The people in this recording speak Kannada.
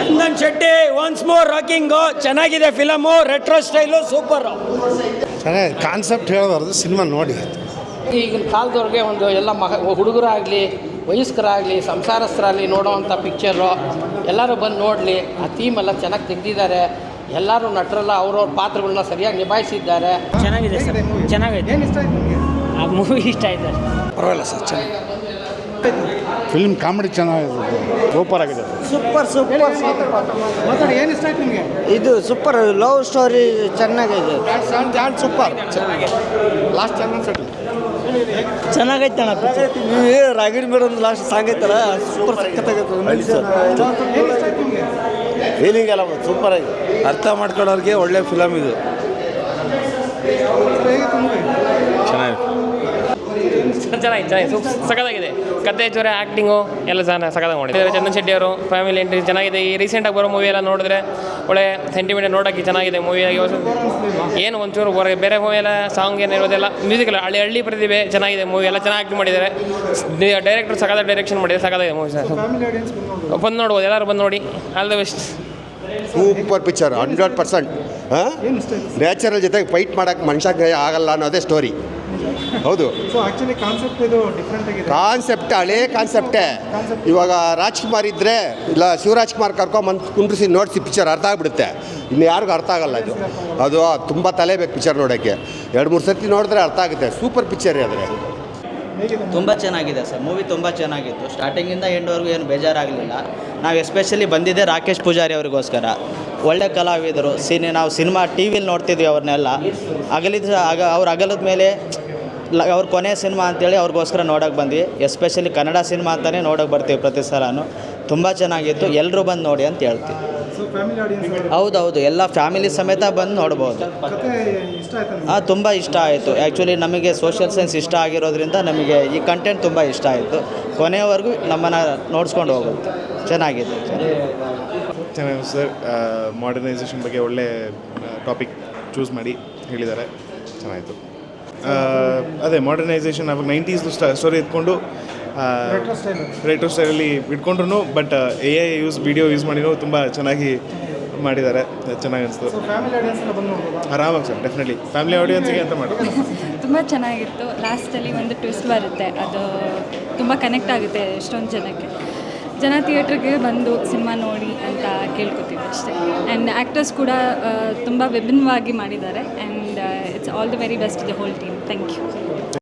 ಚಂದನ್ ಶೆಟ್ಟಿ ಒನ್ಸ್ ಮೋರ್ ರಾಕಿಂಗು, ಚೆನ್ನಾಗಿದೆ ಫಿಲಮು, ರೆಟ್ರೋ ಸ್ಟೈಲು ಸೂಪರು. ಚೆನ್ನಾಗಿ ಕಾನ್ಸೆಪ್ಟ್ ಹೇಳಬಾರ್ದು, ಸಿನಿಮಾ ನೋಡಿ. ಈಗಿನ ಕಾಲದವ್ರಿಗೆ ಒಂದು ಎಲ್ಲ ಹುಡುಗರಾಗಲಿ ವಯಸ್ಕರಾಗಲಿ ಸಂಸಾರಸ್ಥರಾಗಲಿ ನೋಡೋವಂಥ ಪಿಕ್ಚರು, ಎಲ್ಲರೂ ಬಂದು ನೋಡಲಿ. ಆ ಥೀಮೆಲ್ಲ ಚೆನ್ನಾಗಿ ತೆಗೆದಿದ್ದಾರೆ. ಎಲ್ಲರೂ ನಟರೆಲ್ಲ ಅವ್ರವ್ರ ಪಾತ್ರಗಳನ್ನ ಸರಿಯಾಗಿ ನಿಭಾಯಿಸಿದ್ದಾರೆ. ಚೆನ್ನಾಗಿದೆ ಸರ್, ಚೆನ್ನಾಗೈತೆ. ಆ ಮೂವಿ ಇಷ್ಟ ಆಯ್ತು. ಪರವಾಗಿಲ್ಲ ಸರ್, ಚೆನ್ನಾಗಿ ಫಿಲ್ಮ್ ಕಾಮಿಡಿ ಚೆನ್ನಾಗಿದೆ, ಸೂಪರ್ ಆಗಿದೆ. ಸೂಪರ್ ಸೂಪರ್ ಏನು ಇಷ್ಟ ಆಯ್ತು ನಿಮಗೆ? ಇದು ಸೂಪರ್ ಲವ್ ಸ್ಟೋರಿ ಚೆನ್ನಾಗಿದೆ. ಸೂಪರ್ ಲಾಸ್ಟ್ ಚೆನ್ನಾಗೈತೆ ಅಣ್ಣ. ರಾಗಿಣಿ ಮೇಡಮ್ ಲಾಸ್ಟ್ ಸಾಂಗ್ ಐತಲ್ಲ, ಸೂಪರ್ ಸಖತ್ತಾಗೈತೆ. ಫೀಲಿಂಗ್ ಎಲ್ಲ ಸೂಪರ್ ಆಗಿದೆ. ಅರ್ಥ ಮಾಡ್ಕೊಳ್ಳೋರಿಗೆ ಒಳ್ಳೆ ಫಿಲಮ್ ಇದು. ಚೆನ್ನಾಗಿದೆ, ಸಖತ್ತಾಗಿದೆ. ಕತೆ ಜೋರ ಆ್ಯಕ್ಟಿಂಗು ಎಲ್ಲ ಸಖತ್ತಾಗಿ ಮಾಡಿದ್ದಾರೆ. ಚಂದನ್ ಶೆಟ್ಟಿ ಅವರು ಫ್ಯಾಮಿಲಿ ಎಂಟ್ರಿ ಚೆನ್ನಾಗಿದೆ. ಈ ರೀಸೆಂಟಾಗಿ ಬರೋ ಮೂವಿ ಎಲ್ಲ ನೋಡಿದ್ರೆ ಒಳ್ಳೆ ಸೆಂಟಿಮೆಂಟ್ ನೋಡೋಕ್ಕೆ ಚೆನ್ನಾಗಿದೆ ಮೂವಿಯಾಗಿ. ಏನು ಒಂಚೂರು ಬೇರೆ ಮೂವಿ ಎಲ್ಲ ಸಾಂಗ್ ಏನು ಇರೋದೆಲ್ಲ ಮ್ಯೂಸಿಕ್ ಎಲ್ಲ ಹಳ್ಳಿ ಪ್ರತಿಭೆ ಚೆನ್ನಾಗಿದೆ. ಮೂವಿ ಎಲ್ಲ ಚೆನ್ನಾಗಿ ಆ್ಯಕ್ಟ್ ಮಾಡಿದ್ದಾರೆ. ಡೈರೆಕ್ಟರ್ ಸಖತ್ತಾಗಿ ಡೈರೆಕ್ಷನ್ ಮಾಡಿದ್ದಾರೆ. ಸಖತ್ತಾಗಿದೆ ಮೂವಿ ಸರ್. ಬಂದು ನೋಡ್ಬೋದು, ಎಲ್ಲರೂ ಬಂದು ನೋಡಿ. All the best. Super picture 100%. Natural ಜೊತೆಗೆ ಫೈಟ್ ಮಾಡೋಕ್ಕೆ ಮನುಷ್ಯಗೆ ಆಗಲ್ಲ ಅನ್ನೋದೇ ಸ್ಟೋರಿ. ಹೌದು, ಕಾನ್ಸೆಪ್ಟ್ ಹಳೇ ಕಾನ್ಸೆಪ್ಟೇ. ಇವಾಗ ರಾಜ್ಕುಮಾರ್ ಇದ್ದರೆ ಇಲ್ಲ ಶಿವರಾಜ್ಕುಮಾರ್ ಕರ್ಕೊಂಬಂದು ಕುಂಡ್ರಿಸಿ ನೋಡಿಸಿ ಪಿಕ್ಚರ್ ಅರ್ಥ ಆಗಿಬಿಡುತ್ತೆ. ಇನ್ನು ಯಾರಿಗೂ ಅರ್ಥ ಆಗಲ್ಲ ಇದು. ಅದು ತುಂಬ ತಲೆ ಬೇಕು ಪಿಕ್ಚರ್ ನೋಡೋಕ್ಕೆ. 2-3 ಸರ್ತಿ ನೋಡಿದ್ರೆ ಅರ್ಥ ಆಗುತ್ತೆ. ಸೂಪರ್ ಪಿಕ್ಚರ್ ಆದರೆ ತುಂಬ ಚೆನ್ನಾಗಿದೆ ಸರ್. ಮೂವಿ ತುಂಬ ಚೆನ್ನಾಗಿತ್ತು. ಸ್ಟಾರ್ಟಿಂಗಿಂದ ಎಂಡ್ವರೆಗೂ ಏನು ಬೇಜಾರಾಗಲಿಲ್ಲ. ನಾವು ಎಸ್ಪೆಷಲಿ ಬಂದಿದ್ದೆ ರಾಕೇಶ್ ಪೂಜಾರಿ ಅವರಿಗೋಸ್ಕರ. ಒಳ್ಳೆ ಕಲಾವಿದರು. ನಾವು ಸಿನಿಮಾ ಟಿ ವಿಲಿ ನೋಡ್ತಿದ್ವಿ ಅವ್ರನ್ನೆಲ್ಲ. ಅವ್ರು ಅಗಲದ ಮೇಲೆ ಅವ್ರ ಕೊನೆ ಸಿನಿಮಾ ಅಂತೇಳಿ ಅವ್ರಿಗೋಸ್ಕರ ನೋಡೋಕೆ ಬಂದ್ವಿ. ಎಸ್ಪೆಷಲಿ ಕನ್ನಡ ಸಿನಿಮಾ ಅಂತಲೇ ನೋಡೋಕೆ ಬರ್ತೀವಿ ಪ್ರತಿ ಸಲನೂ. ತುಂಬ ಚೆನ್ನಾಗಿತ್ತು. ಎಲ್ಲರೂ ಬಂದು ನೋಡಿ ಅಂತ ಹೇಳ್ತೀವಿ. ಹೌದೌದು, ಎಲ್ಲ ಫ್ಯಾಮಿಲಿ ಸಮೇತ ಬಂದು ನೋಡ್ಬೋದು. ತುಂಬ ಇಷ್ಟ ಆಯಿತು. ಆ್ಯಕ್ಚುಲಿ ನಮಗೆ ಸೋಷಿಯಲ್ ಸೈನ್ಸ್ ಇಷ್ಟ ಆಗಿರೋದ್ರಿಂದ ನಮಗೆ ಈ ಕಂಟೆಂಟ್ ತುಂಬ ಇಷ್ಟ ಆಯಿತು. ಕೊನೆಯವರೆಗೂ ನಮ್ಮನ್ನು ನೋಡ್ಸ್ಕೊಂಡು ಹೋಗುತ್ತೆ. ಚೆನ್ನಾಗಿದೆ ಚೆನ್ನಾಗಿದೆ ಸರ್. ಮಾಡರ್ನೈಸೇಷನ್ ಬಗ್ಗೆ ಒಳ್ಳೆ ಟಾಪಿಕ್ ಚೂಸ್ ಮಾಡಿ ಹೇಳಿದ್ದಾರೆ. ಚೆನ್ನಾಯಿತು. ಅದೇ ಮಾಡರ್ನೈಸೇಷನ್ ಅವಾಗ 90s ಸ್ಟೋರಿ ಇಟ್ಕೊಂಡು ರೆಟ್ರೋ ಸ್ಟೈಲಲ್ಲಿ ಇಟ್ಕೊಂಡ್ರು, ಬಟ್ AI ವಿಡಿಯೋ ಯೂಸ್ ಮಾಡಿನೂ ತುಂಬ ಚೆನ್ನಾಗಿ ಮಾಡಿದ್ದಾರೆ. ಚೆನ್ನಾಗಿ ಅನಿಸ್ತು. ಆರಾಮಾಗಿ ಸರ್, ಡೆಫಿನೆಟ್ಲಿ ಫ್ಯಾಮಿಲಿ ಆಡಿಯನ್ಸ್ಗೆ ಅಂತ ಮಾಡಿ. ತುಂಬ ಚೆನ್ನಾಗಿತ್ತು. ಲಾಸ್ಟಲ್ಲಿ ಒಂದು ಟ್ವಿಸ್ಟ್ ಬರುತ್ತೆ, ಅದು ತುಂಬ ಕನೆಕ್ಟ್ ಆಗುತ್ತೆ ಎಷ್ಟೊಂದು ಜನಕ್ಕೆ. ಜನ ಥಿಯೇಟ್ರಿಗೆ ಬಂದು ಸಿನಿಮಾ ನೋಡಿ ಅಂತ ಕೇಳ್ಕೊತೀವಿ ಅಷ್ಟೇ. ಆ್ಯಂಡ್ ಆ್ಯಕ್ಟರ್ಸ್ ಕೂಡ ತುಂಬ ವಿಭಿನ್ನವಾಗಿ ಮಾಡಿದ್ದಾರೆ. And it's all the very best the whole team. Thank you.